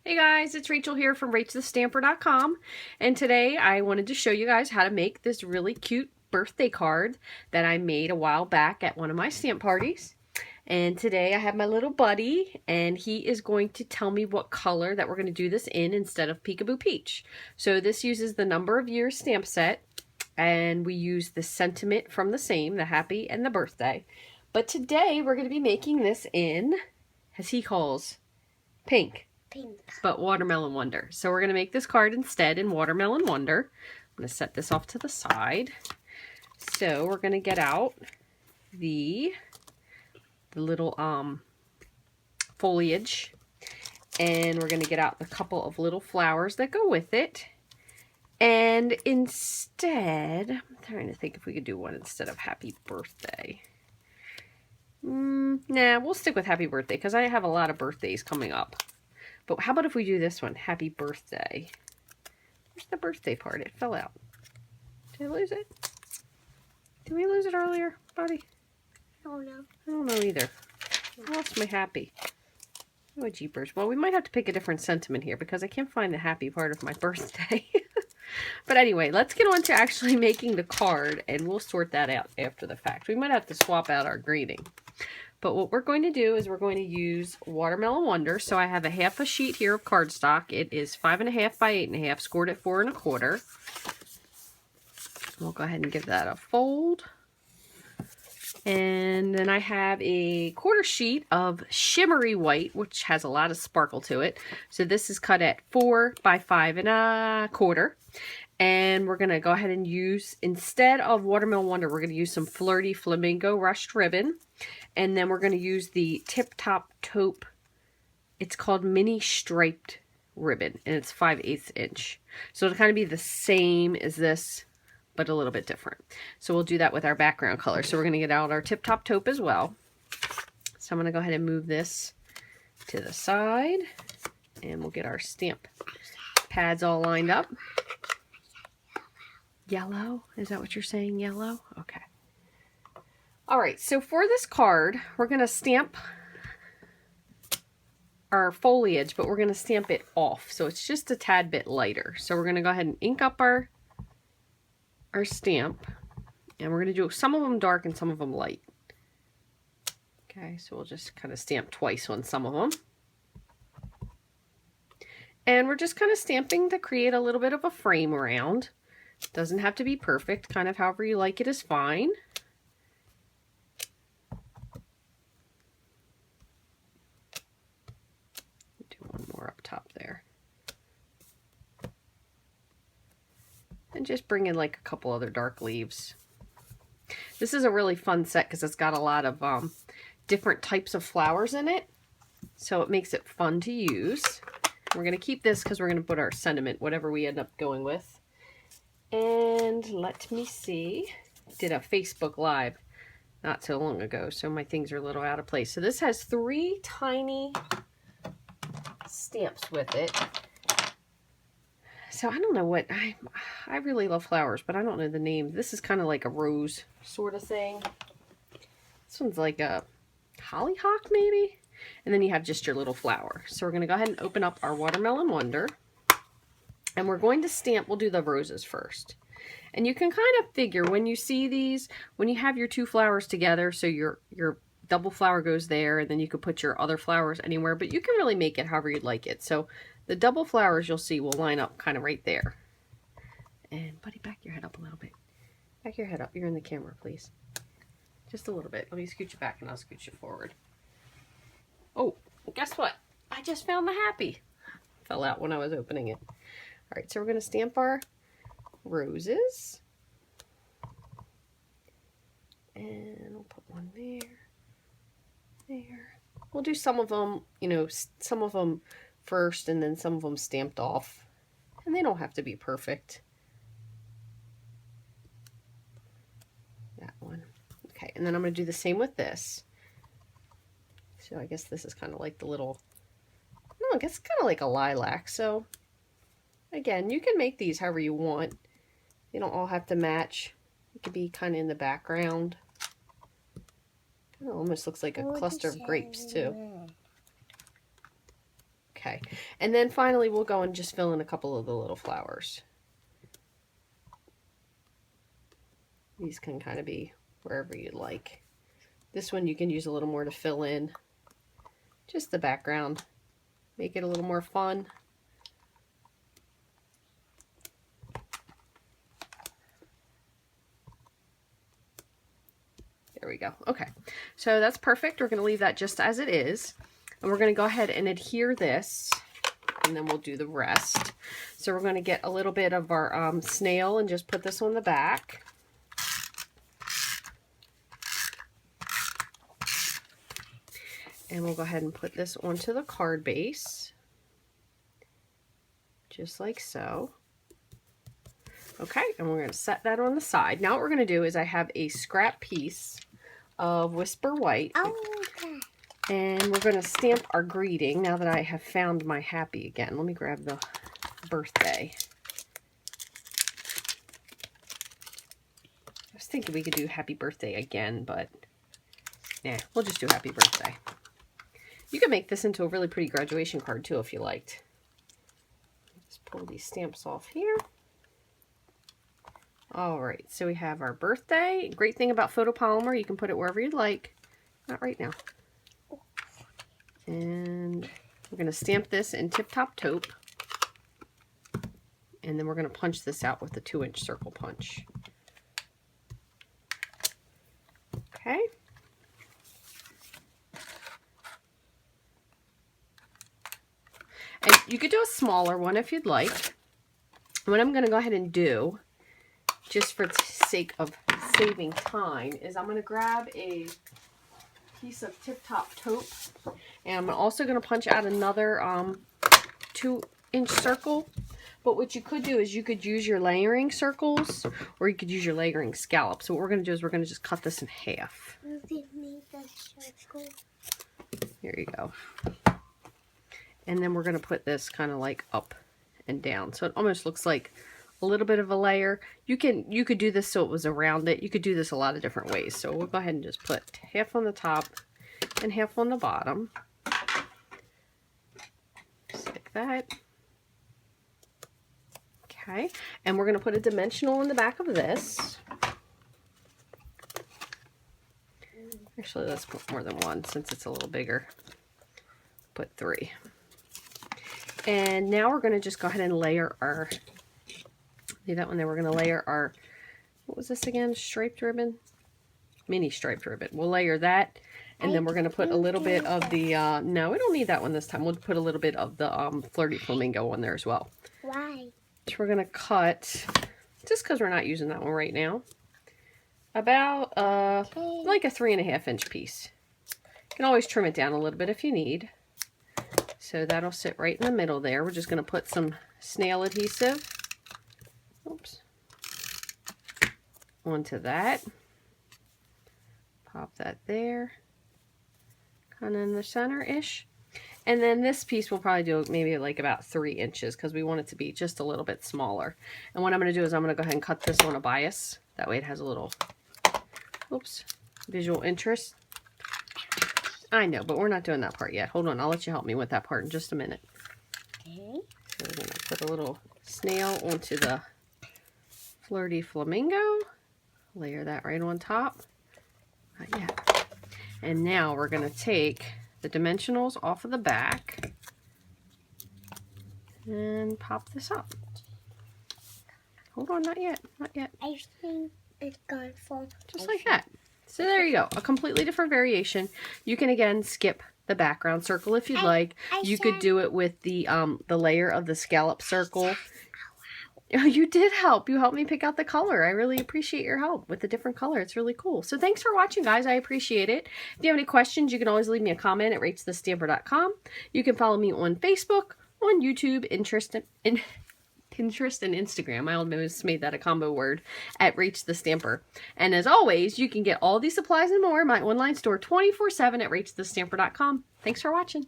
Hey guys, it's Rachel here from RachelTheStamper.com, and today I wanted to show you guys how to make this really cute birthday card that I made a while back at one of my stamp parties. And today I have my little buddy, and he is going to tell me what color that we're going to do this in instead of Peekaboo Peach. So this uses the number of years stamp set, and we use the sentiment from the same, the happy and the birthday. But today we're going to be making this in, as he calls, pink. But Watermelon Wonder. So we're going to make this card instead in Watermelon Wonder. I'm going to set this off to the side. So we're going to get out the little foliage, and we're going to get out a couple of little flowers that go with it. And instead, I'm trying to think if we could do one instead of Happy Birthday. Nah, we'll stick with Happy Birthday because I have a lot of birthdays coming up. But how about if we do this one, Happy Birthday? Where's the birthday part? It fell out. Did I lose it? Did we lose it earlier, buddy? I don't know. I don't know either. I lost my happy. Oh, jeepers. Well, we might have to pick a different sentiment here because I can't find the happy part of my birthday. But anyway, let's get on to actually making the card, and we'll sort that out after the fact. We might have to swap out our greeting. But what we're going to do is we're going to use Watermelon Wonder. So I have a half a sheet here of cardstock. It is 5.5 by 8.5, scored at 4 1/4. We'll go ahead and give that a fold. And then I have a 1/4 sheet of shimmery white, which has a lot of sparkle to it. So this is cut at 4 by 5 1/4. And we're going to go ahead and use, instead of Watermelon Wonder, we're going to use some Flirty Flamingo Rushed Ribbon. And then we're going to use the Tip Top Taupe. It's called Mini Striped Ribbon, and it's 5/8 inch. So it'll kind of be the same as this, but a little bit different. So we'll do that with our background color. So we're going to get out our Tip Top Taupe as well. So I'm going to go ahead and move this to the side, and we'll get our stamp pads all lined up. Yellow? Is that what you're saying, yellow? Okay. All right, so for this card, we're going to stamp our foliage, but we're going to stamp it off. So it's just a tad bit lighter. So we're going to go ahead and ink up our stamp, and we're going to do some of them dark and some of them light. Okay, so we'll just kind of stamp twice on some of them. And we're just kind of stamping to create a little bit of a frame around. Doesn't have to be perfect, kind of however you like it is fine. Do one more up top there. And just bring in like a couple other dark leaves. This is a really fun set because it's got a lot of different types of flowers in it. So it makes it fun to use. We're going to keep this because we're going to put our sentiment, whatever we end up going with. And let me see. Did a Facebook Live not so long ago, so my things are a little out of place. So this has 3 tiny stamps with it. So I don't know what, I really love flowers, but I don't know the name. This is kind of like a rose sort of thing. This one's like a hollyhock maybe. And then you have just your little flower. So we're going to go ahead and open up our Watermelon Wonder. And we're going to stamp, we'll do the roses first. And you can kind of figure when you see these, when you have your 2 flowers together, so your double flower goes there, and then you could put your other flowers anywhere, but you can really make it however you'd like it. So the double flowers you'll see will line up kind of right there. And buddy, back your head up a little bit. Back your head up. You're in the camera, please. Just a little bit. Let me scoot you back and I'll scoot you forward. Oh, guess what? I just found the happy. Fell out when I was opening it. All right, so we're going to stamp our roses. And we'll put one there. There. We'll do some of them, you know, some of them first and then some of them stamped off. And they don't have to be perfect. That one. Okay, and then I'm going to do the same with this. So I guess this is kind of like the little, no, I guess kind of like a lilac. So again, you can make these however you want. They don't all have to match. It could be kind of in the background. It almost looks like a cluster of grapes too. Okay, and then finally we'll go and just fill in a couple of the little flowers. These can kind of be wherever you'd like. This one you can use a little more to fill in just the background, make it a little more fun. There we go. Okay, so that's perfect. We're going to leave that just as it is. And we're going to go ahead and adhere this, and then we'll do the rest. So we're going to get a little bit of our snail and just put this on the back. And we'll go ahead and put this onto the card base, just like so. Okay, and we're going to set that on the side. Now what we're going to do is I have a scrap piece of Whisper White. Oh, okay. And we're going to stamp our greeting now that I have found my happy again. Let me grab the birthday. I was thinking we could do happy birthday again, but yeah, we'll just do happy birthday. You can make this into a really pretty graduation card too if you liked. Just pull these stamps off here. All right, so we have our birthday. Great thing about photopolymer, you can put it wherever you'd like. Not right now. And we're going to stamp this in Tip Top Taupe. And then we're going to punch this out with a 2-inch circle punch. Okay. And you could do a smaller one if you'd like. What I'm going to go ahead and do, just for the sake of saving time, is I'm going to grab a piece of Tip Top Taupe, and I'm also going to punch out another 2-inch circle. But what you could do is you could use your layering circles, or you could use your layering scallops. So what we're going to do is we're going to just cut this in half. Give me the circle. Here you go. And then we're going to put this kind of like up and down, so it almost looks like a little bit of a layer. You could do this so it was around it. You could do this a lot of different ways. So we'll go ahead and just put half on the top and half on the bottom. Just like that. Okay, and we're going to put a dimensional in the back of this. Actually, let's put more than one since it's a little bigger. Put 3. And now we're going to just go ahead and layer our, leave that one there. We're going to layer our, what was this again? Striped ribbon? Mini striped ribbon. We'll layer that. And then we're going to put a little bit of the, no, we don't need that one this time. We'll put a little bit of the Flirty Flamingo on there as well. Why? So we're going to cut, just because we're not using that one right now, about like a 3.5-inch piece. You can always trim it down a little bit if you need. So that'll sit right in the middle there. We're just going to put some snail adhesive, oops, onto that. Pop that there, kind of in the center-ish. And then this piece we'll probably do maybe like about 3 inches because we want it to be just a little bit smaller. And what I'm going to do is I'm going to go ahead and cut this on a bias. That way it has a little, oops, visual interest. I know, but we're not doing that part yet. Hold on, I'll let you help me with that part in just a minute. Okay. So we're going to put a little snail onto the Flirty Flamingo. Layer that right on top. Not yet. And now we're going to take the dimensionals off of the back and pop this up. Hold on, not yet, not yet. I think it's gone for just like that. So there you go, a completely different variation. You can again skip the background circle if you'd like. You could do it with the layer of the scallop circle. Oh, you did help. You helped me pick out the color. I really appreciate your help with the different color. It's really cool. So thanks for watching, guys. I appreciate it. If you have any questions, you can always leave me a comment at ratethestamper.com. You can follow me on Facebook, on YouTube, Pinterest, and Instagram. I almost made that a combo word, at RachTheStamper. And as always, you can get all these supplies and more in my online store 24/7 at ratethestamper.com. Thanks for watching.